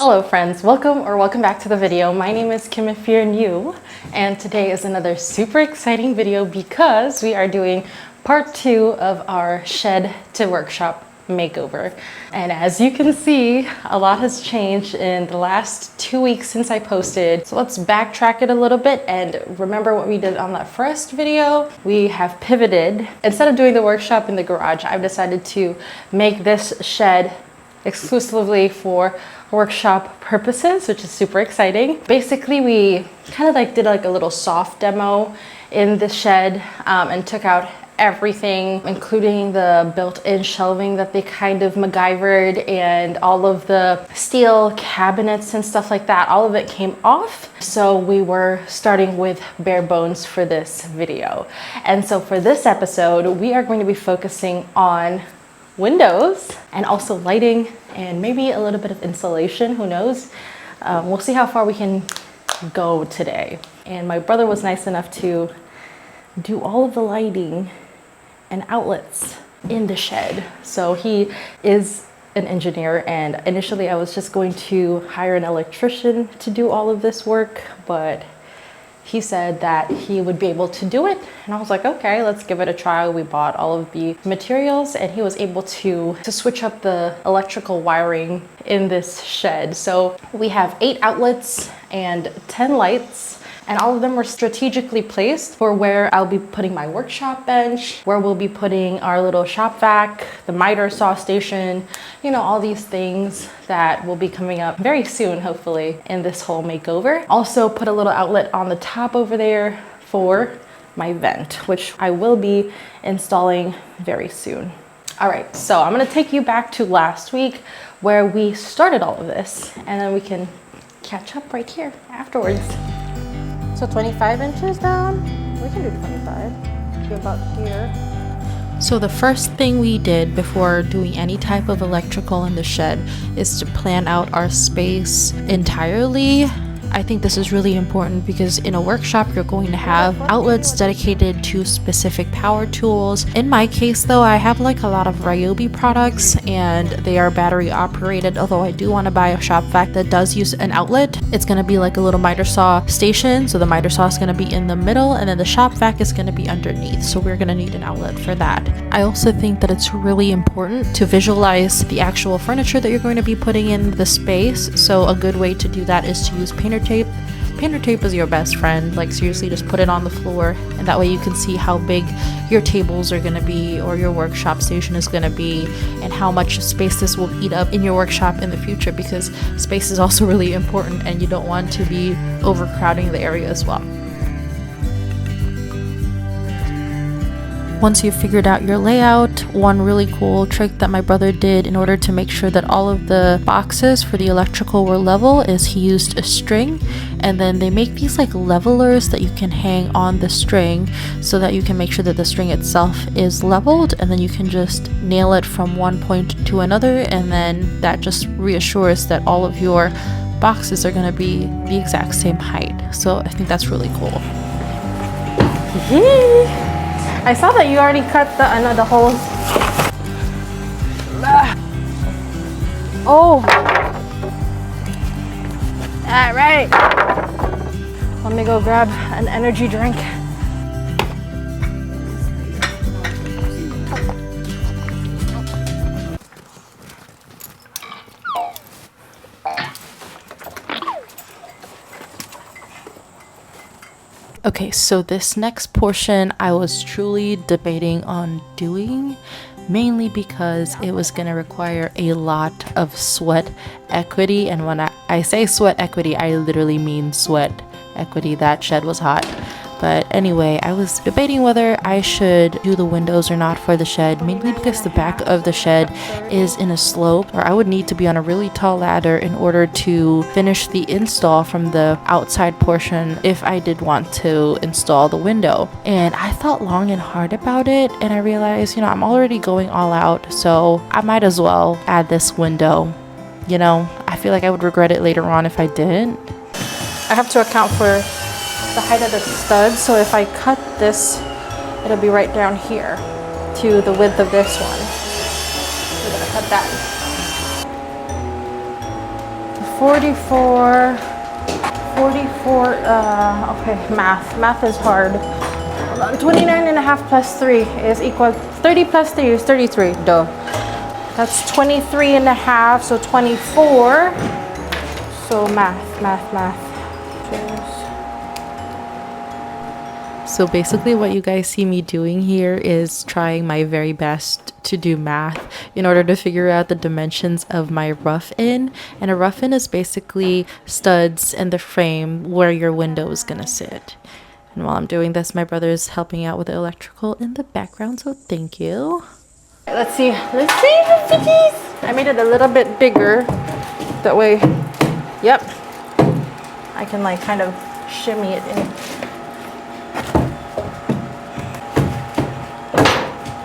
Hello friends, welcome back to the video. My name is Kim if you're new, and today is another super exciting video because we are doing part 2 of our shed to workshop makeover. And as you can see, a lot has changed in the last 2 weeks since I posted. So let's backtrack it a little bit and remember what we did on that first video. We have pivoted. Instead of doing the workshop in the garage, I've decided to make this shed exclusively for workshop purposes, which is super exciting. Basically, we kind of did a little soft demo in the shed and took out everything, including the built-in shelving that they kind of MacGyvered, and all of the steel cabinets and stuff like that. All of it came off. So we were starting with bare bones for this video. And so for this episode, we are going to be focusing on windows and also lighting and maybe a little bit of insulation, who knows. We'll see how far we can go today. And my brother was nice enough to do all of the lighting and outlets in the shed. So he is an engineer, and initially I was just going to hire an electrician to do all of this work, but he said that he would be able to do it. And I was like, okay, let's give it a try. We bought all of the materials and he was able to switch up the electrical wiring in this shed. So we have 8 outlets and 10 lights, and all of them were strategically placed for where I'll be putting my workshop bench, where we'll be putting our little shop vac, the miter saw station, you know, all these things that will be coming up very soon, hopefully, in this whole makeover. Also put a little outlet on the top over there for my vent, which I will be installing very soon. All right, so I'm gonna take you back to last week where we started all of this, and then we can catch up right here afterwards. So 25 inches down, we can do 25, to about here. So the first thing we did before doing any type of electrical in the shed is to plan out our space entirely. I think this is really important because in a workshop, you're going to have outlets dedicated to specific power tools. In my case though, I have a lot of Ryobi products and they are battery operated, although I do want to buy a shop vac that does use an outlet. It's going to be like a little miter saw station. So the miter saw is going to be in the middle and then the shop vac is going to be underneath. So we're going to need an outlet for that. I also think that it's really important to visualize the actual furniture that you're going to be putting in the space. So a good way to do that is to use painter tape. Painter tape is your best friend. Seriously, just put it on the floor, and that way you can see how big your tables are going to be or your workshop station is going to be, and how much space this will eat up in your workshop in the future, because space is also really important and you don't want to be overcrowding the area as well. Once you've figured out your layout, one really cool trick that my brother did in order to make sure that all of the boxes for the electrical were level is he used a string, and then they make these levelers that you can hang on the string so that you can make sure that the string itself is leveled, and then you can just nail it from one point to another, and then that just reassures that all of your boxes are going to be the exact same height. So I think that's really cool. I saw that you already cut the holes. Oh! All right. Let me go grab an energy drink. Okay, so this next portion I was truly debating on doing, mainly because it was going to require a lot of sweat equity, and when I say sweat equity, I literally mean sweat equity. That shed was hot. But anyway, I was debating whether I should do the windows or not for the shed, mainly because the back of the shed is in a slope, or I would need to be on a really tall ladder in order to finish the install from the outside portion if I did want to install the window. And I thought long and hard about it, and I realized, I'm already going all out, so I might as well add this window. I feel like I would regret it later on if I didn't. I have to account for the height of the stud, so if I cut this, it'll be right down here to the width of this one. We're gonna cut that. 44, okay, math is hard. Hold on, 29 and a half plus 3 is equal, 30 plus 3 is 33, duh. That's 23 and a half, so 24. So math. So basically what you guys see me doing here is trying my very best to do math in order to figure out the dimensions of my rough-in. And a rough-in is basically studs in the frame where your window is gonna sit. And while I'm doing this, my brother is helping out with the electrical in the background, so thank you. Let's see the fitties. I made it a little bit bigger. That way, yep, I can like kind of shimmy it in.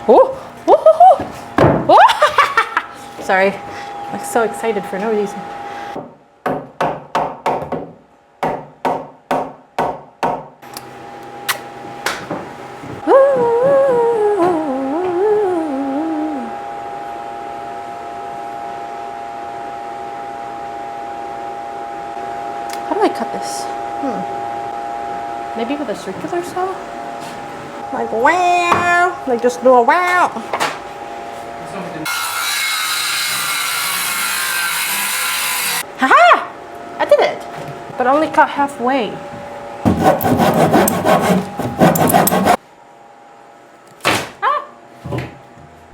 Oh, sorry, I'm so excited for no reason. How do I cut this? Maybe with a circular saw? Like wow! Like just do a wow! Haha! I did it! But only cut halfway.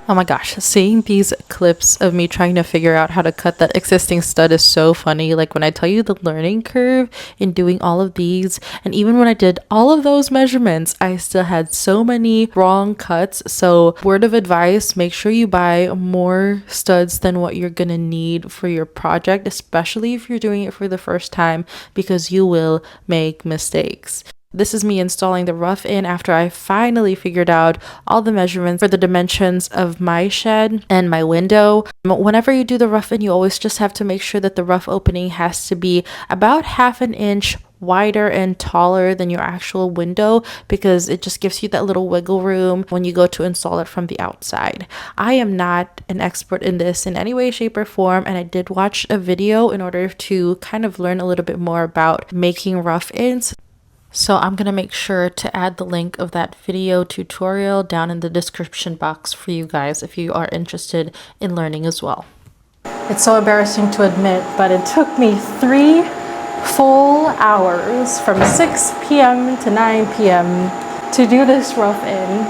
Oh my gosh, seeing these clips of me trying to figure out how to cut that existing stud is so funny. Like when I tell you the learning curve in doing all of these, and even when I did all of those measurements, I still had so many wrong cuts. So word of advice, make sure you buy more studs than what you're gonna need for your project, especially if you're doing it for the first time, because you will make mistakes. This is me installing the rough-in after I finally figured out all the measurements for the dimensions of my shed and my window. Whenever you do the rough-in, you always just have to make sure that the rough opening has to be about 1/2 inch wider and taller than your actual window, because it just gives you that little wiggle room when you go to install it from the outside. I am not an expert in this in any way, shape, or form, and I did watch a video in order to kind of learn a little bit more about making rough-ins. So I'm going to make sure to add the link of that video tutorial down in the description box for you guys if you are interested in learning as well. It's so embarrassing to admit, but it took me 3 full hours from 6 p.m. to 9 p.m. to do this rough-in.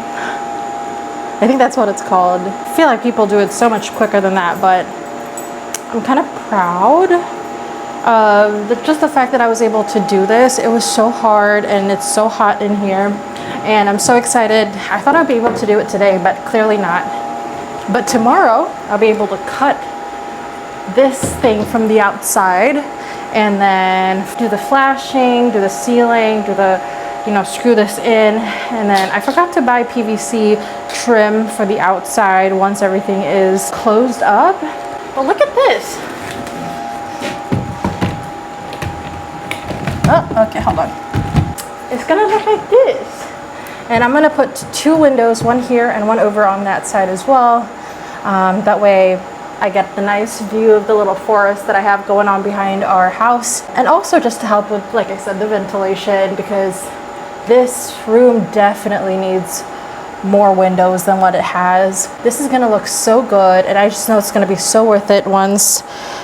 I think that's what it's called. I feel like people do it so much quicker than that, but I'm kind of proud. Just the fact that I was able to do this. It was so hard and it's so hot in here, and I'm so excited. I thought I'd be able to do it today, but clearly not. But tomorrow I'll be able to cut this thing from the outside and then do the flashing, do the ceiling, do the, screw this in. And then I forgot to buy PVC trim for the outside once everything is closed up. But look at this. Oh, okay, hold on. It's gonna look like this. And I'm gonna put 2 windows, one here and one over on that side as well. That way I get the nice view of the little forest that I have going on behind our house. And also just to help with, like I said, the ventilation, because this room definitely needs more windows than what it has. This is gonna look so good, and I just know it's gonna be so worth it once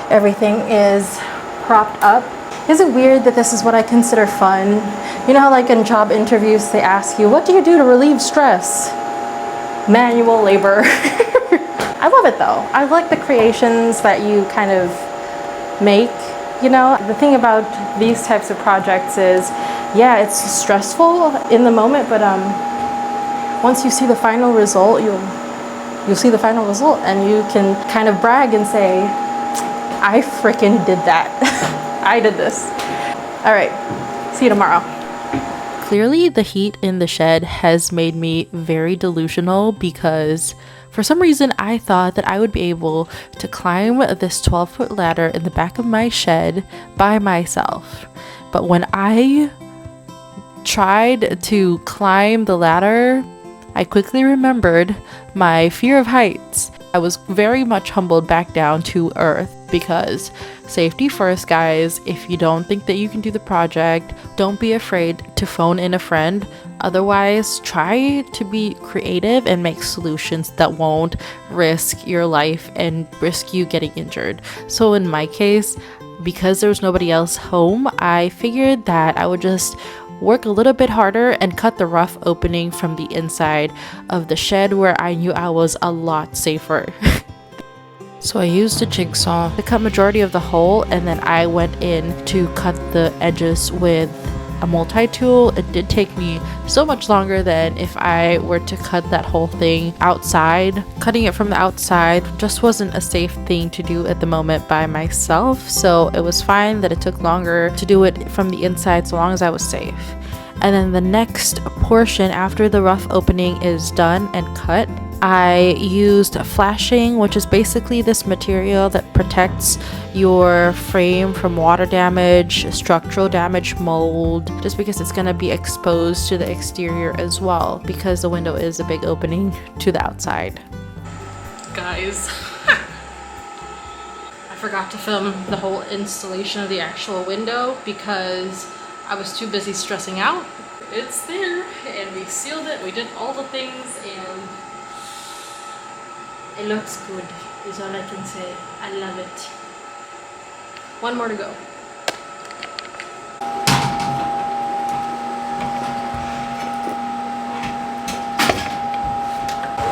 everything is propped up. Is it weird that this is what I consider fun? You know how like in job interviews they ask you, what do you do to relieve stress? Manual labor. I love it though. I like the creations that you kind of make. The thing about these types of projects is, yeah, it's stressful in the moment, but once you see the final result, you'll see the final result, and you can kind of brag and say, I freaking did that. I did this. All right, see you tomorrow. Clearly the heat in the shed has made me very delusional, because for some reason I thought that I would be able to climb this 12-foot ladder in the back of my shed by myself. But when I tried to climb the ladder, I quickly remembered my fear of heights. I was very much humbled back down to earth, because safety first, guys. If you don't think that you can do the project, don't be afraid to phone in a friend. Otherwise, try to be creative and make solutions that won't risk your life and risk you getting injured. So in my case, because there was nobody else home, I figured that I would just work a little bit harder and cut the rough opening from the inside of the shed where I knew I was a lot safer. So I used a jigsaw to cut majority of the hole, and then I went in to cut the edges with a multi-tool. It did take me so much longer than if I were to cut that whole thing outside. Cutting it from the outside just wasn't a safe thing to do at the moment by myself, so it was fine that it took longer to do it from the inside so long as I was safe. And then the next portion after the rough opening is done and cut, I used flashing, which is basically this material that protects your frame from water damage, structural damage, mold, just because it's going to be exposed to the exterior as well, because the window is a big opening to the outside. Guys, I forgot to film the whole installation of the actual window because I was too busy stressing out. It's there, and we sealed it, we did all the things, and it looks good, is all I can say. I love it. One more to go.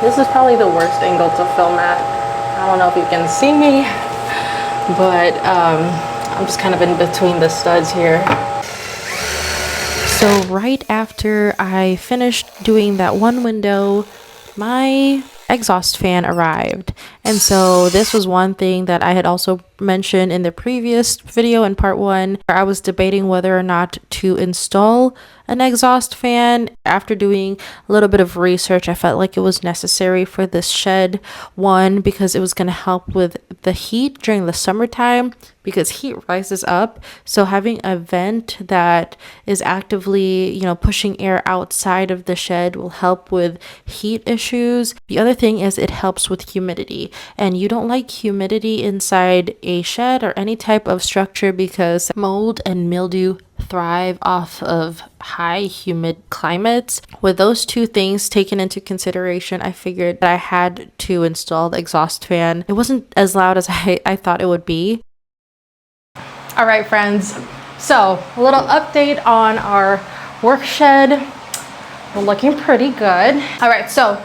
This is probably the worst angle to film at. I don't know if you can see me, but I'm just kind of in between the studs here. So right after I finished doing that one window, my exhaust fan arrived, and so this was one thing that I had also mentioned in the previous video in part 1, where I was debating whether or not to install an exhaust fan. After doing a little bit of research, I felt like it was necessary for this shed. One, because it was going to help with the heat during the summertime, because heat rises up, so having a vent that is actively, you know, pushing air outside of the shed will help with heat issues. The other thing is it helps with humidity, and you don't like humidity inside a shed or any type of structure because mold and mildew thrive off of high humid climates. With those two things taken into consideration, I figured that I had to install the exhaust fan. It wasn't as loud as I thought it would be. All right, friends, so a little update on our work shed. We're looking pretty good. All right, so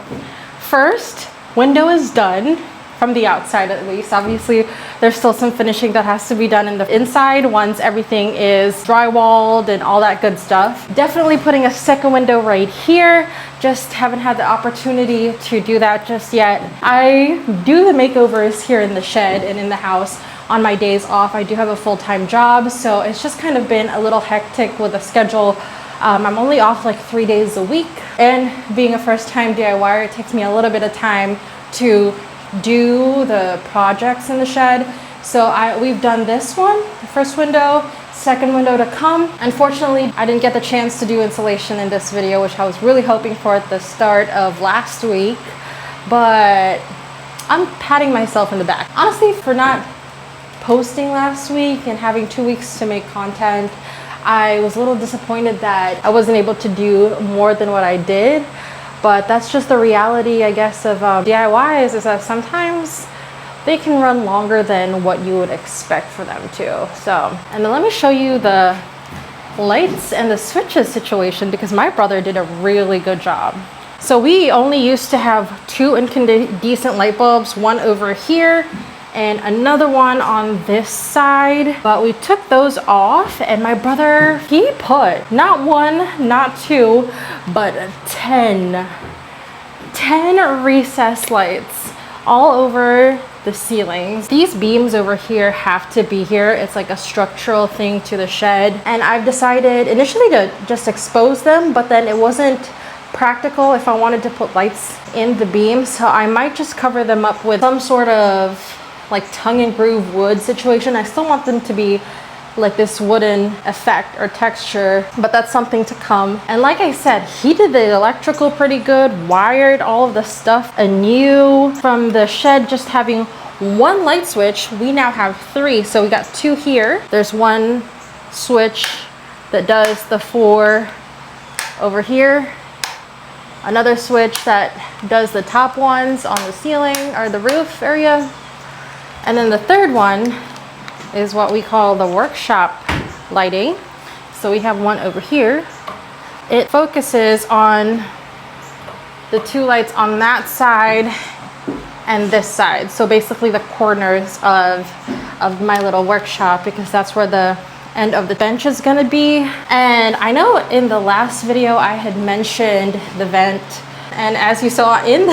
first, window is done from the outside at least. Obviously, there's still some finishing that has to be done in the inside once everything is drywalled and all that good stuff. Definitely putting a second window right here. Just haven't had the opportunity to do that just yet. I do the makeovers here in the shed and in the house on my days off. I do have a full-time job, so it's just kind of been a little hectic with the schedule. I'm only off like 3 days a week, and being a first-time DIYer, it takes me a little bit of time to do the projects in the shed. So we've done this one, the first window, second window to come. Unfortunately, I didn't get the chance to do insulation in this video, which I was really hoping for at the start of last week, but I'm patting myself in the back. Honestly, for not posting last week and having 2 weeks to make content, I was a little disappointed that I wasn't able to do more than what I did. But that's just the reality, I guess, of DIYs, is that sometimes they can run longer than what you would expect for them to. So, and then let me show you the lights and the switches situation, because my brother did a really good job. So we only used to have 2 incandescent light bulbs, one over here and another one on this side, but we took those off, and my brother, he put not 1, not 2, but 10 recessed lights all over the ceilings. These beams over here have to be here. It's like a structural thing to the shed, and I've decided initially to just expose them, but then it wasn't practical if I wanted to put lights in the beams, so I might just cover them up with some sort of like tongue and groove wood situation. I still want them to be like this wooden effect or texture, but that's something to come. And like I said, he did the electrical pretty good, wired all of the stuff anew from the shed, just having one light switch, we now have 3. So we got 2 here. There's one switch that does the 4 over here. Another switch that does the top ones on the ceiling or the roof area. And then the third one is what we call the workshop lighting. So we have one over here. It focuses on the 2 lights on that side and this side. So basically the corners of my little workshop, because that's where the end of the bench is gonna be. And I know in the last video I had mentioned the vent, and as you saw in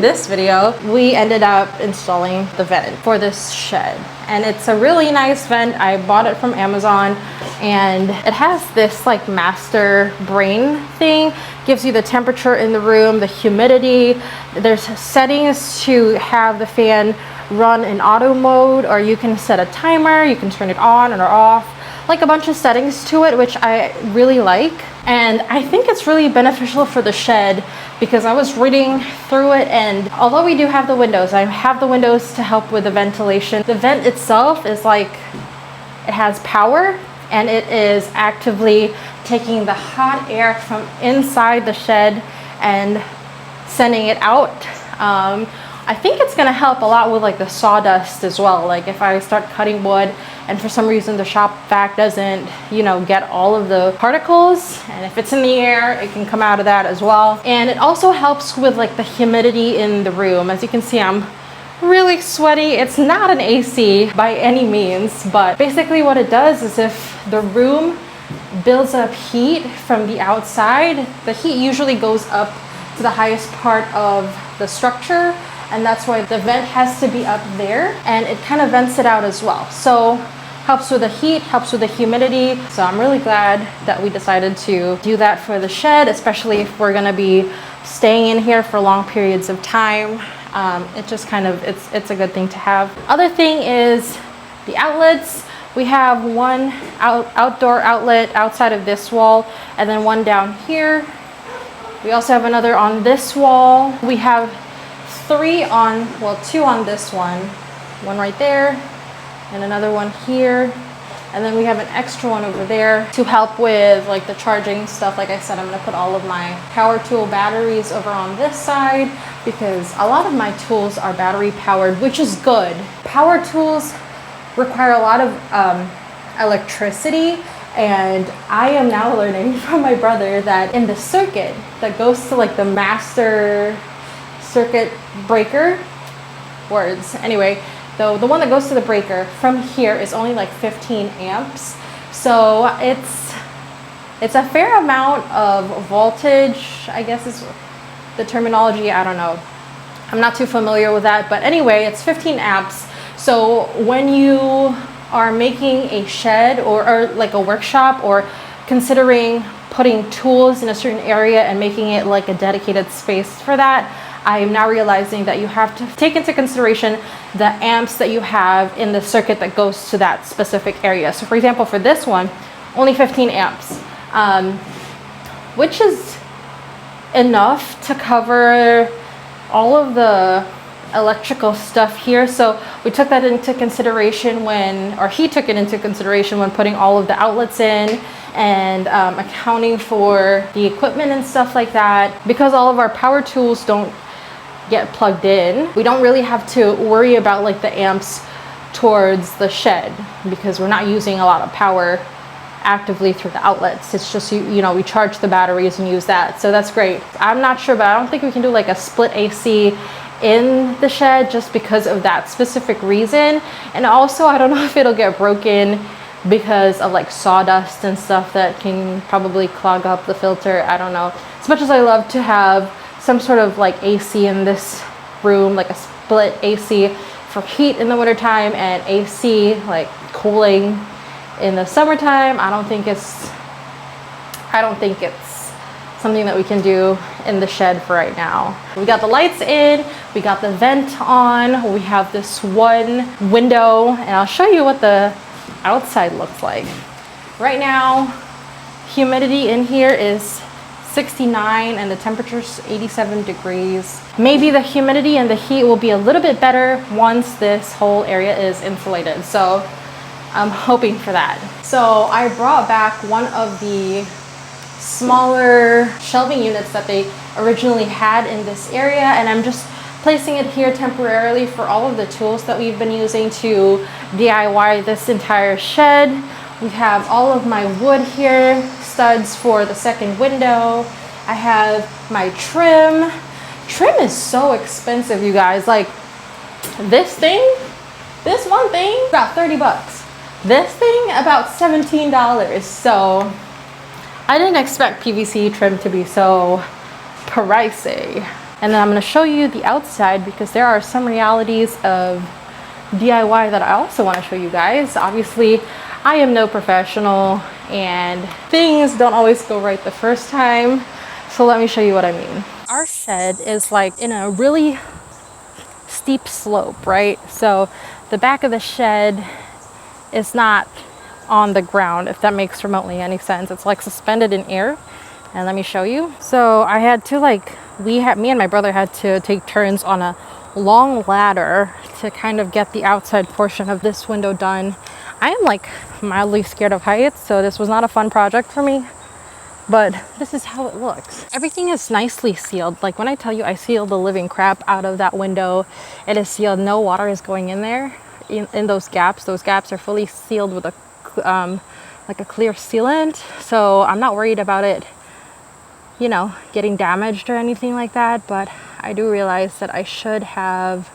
this video, we ended up installing the vent for this shed. And it's a really nice vent. I bought it from Amazon, and it has this like master brain thing. Gives you the temperature in the room, the humidity. There's settings to have the fan run in auto mode, or you can set a timer, you can turn it on or off. Like a bunch of settings to it, which I really like. And I think it's really beneficial for the shed, because I was reading through it, and although we do have the windows, I have the windows to help with the ventilation. The vent itself is like, it has power, and it is actively taking the hot air from inside the shed and sending it out. I think it's gonna help a lot with like the sawdust as well. Like if I start cutting wood and for some reason the shop vac doesn't, you know, get all of the particles, and if it's in the air, it can come out of that as well. And it also helps with like the humidity in the room. As you can see, I'm really sweaty. It's not an AC by any means, but basically what it does is if the room builds up heat from the outside, the heat usually goes up to the highest part of the structure, and that's why the vent has to be up there, and it kind of vents it out as well. So helps with the heat, helps with the humidity. So I'm really glad that we decided to do that for the shed, especially if we're gonna be staying in here for long periods of time. It just kind of, it's a good thing to have. Other thing is the outlets. We have one outdoor outlet outside of this wall, and then one down here. We also have another on this wall. We have 2 on this one right there, and another one here. And then we have an extra one over there to help with like the charging stuff. Like I said, I'm gonna put all of my power tool batteries over on this side, because a lot of my tools are battery powered, which is good. Power tools require a lot of electricity, and I am now learning from my brother that in the circuit that goes to like the master circuit breaker words. Anyway, though the one that goes to the breaker from here is only like 15 amps. So it's a fair amount of voltage, I guess is the terminology. I don't know. I'm not too familiar with that, but anyway, it's 15 amps. So when you are making a shed or like a workshop, or considering putting tools in a certain area and making it like a dedicated space for that, I am now realizing that you have to take into consideration the amps that you have in the circuit that goes to that specific area. So for example, for this one, only 15 amps, which is enough to cover all of the electrical stuff here. So we took that into consideration he took it into consideration when putting all of the outlets in, and accounting for the equipment and stuff like that. Because all of our power tools don't get plugged in, we don't really have to worry about like the amps towards the shed, because we're not using a lot of power actively through the outlets. It's just, you know, we charge the batteries and use that. So that's great. I'm not sure, but I don't think we can do like a split AC in the shed just because of that specific reason. And also, I don't know if it'll get broken because of like sawdust and stuff that can probably clog up the filter. I don't know. As much as I love to have some sort of like AC in this room, like a split AC for heat in the wintertime and AC like cooling in the summertime, I don't think it's something that we can do in the shed for right now. We got the lights in, we got the vent on, we have this one window, and I'll show you what the outside looks like. Right now, humidity in here is 69 and the temperature's 87 degrees. Maybe the humidity and the heat will be a little bit better once this whole area is insulated. So I'm hoping for that. So I brought back one of the smaller shelving units that they originally had in this area, and I'm just placing it here temporarily for all of the tools that we've been using to DIY this entire shed. We have all of my wood here, studs for the second window. I have my trim. Trim is so expensive, you guys. Like this one thing, about 30 bucks. This thing, about $17. So I didn't expect PVC trim to be so pricey. And then I'm going to show you the outside because there are some realities of DIY that I also want to show you guys. Obviously, I am no professional and things don't always go right the first time. So let me show you what I mean. Our shed is like in a really steep slope, right? So the back of the shed is not on the ground, if that makes remotely any sense. It's like suspended in air. And let me show you. So I had to me and my brother had to take turns on a long ladder to kind of get the outside portion of this window done. I am like mildly scared of heights, so this was not a fun project for me, but this is how it looks. Everything is nicely sealed. Like when I tell you I sealed the living crap out of that window, it is sealed. No water is going in there in those gaps. Those gaps are fully sealed with a like a clear sealant, so I'm not worried about it, you know, getting damaged or anything like that. But I do realize that I should have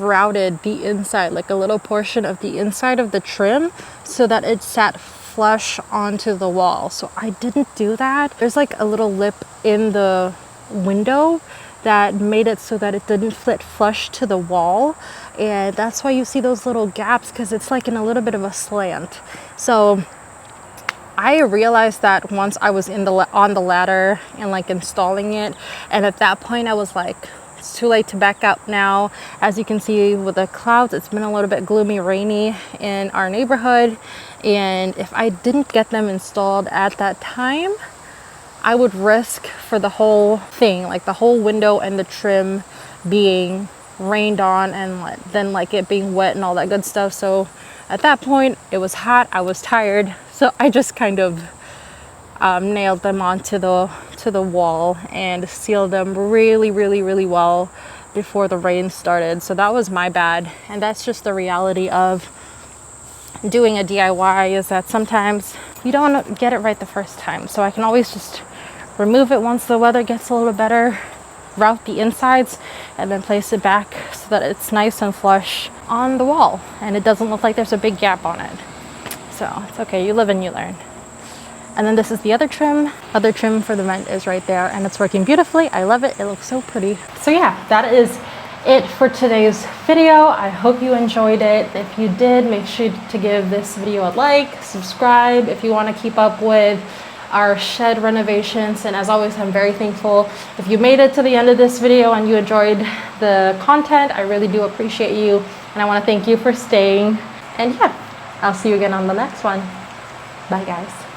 routed the inside, like a little portion of the inside of the trim, so that it sat flush onto the wall. So I didn't do that. There's like a little lip in the window that made it so that it didn't fit flush to the wall, and that's why you see those little gaps, because it's like in a little bit of a slant. So I realized that once I was on the ladder and like installing it, and at that point I was like, it's too late to back out now. As you can see with the clouds, it's been a little bit gloomy, rainy in our neighborhood, and if I didn't get them installed at that time, I would risk for the whole thing, like the whole window and the trim being rained on, and then like it being wet and all that good stuff. So at that point it was hot, I was tired, so I just kind of nailed them onto the wall and sealed them really well before the rain started. So that was my bad, and that's just the reality of doing a DIY, is that sometimes you don't get it right the first time. So I can always just remove it once the weather gets a little better, route the insides, and then place it back so that it's nice and flush on the wall and it doesn't look like there's a big gap on it. So it's okay, you live and you learn. And then this is the other trim for the vent is right there, and it's working beautifully. I love it. It looks so pretty. So yeah, that is it for today's video. I hope you enjoyed it. If you did, make sure to give this video a like, subscribe if you want to keep up with our shed renovations. And as always, I'm very thankful if you made it to the end of this video and you enjoyed the content. I really do appreciate you, and I want to thank you for staying. And yeah, I'll see you again on the next one. Bye guys.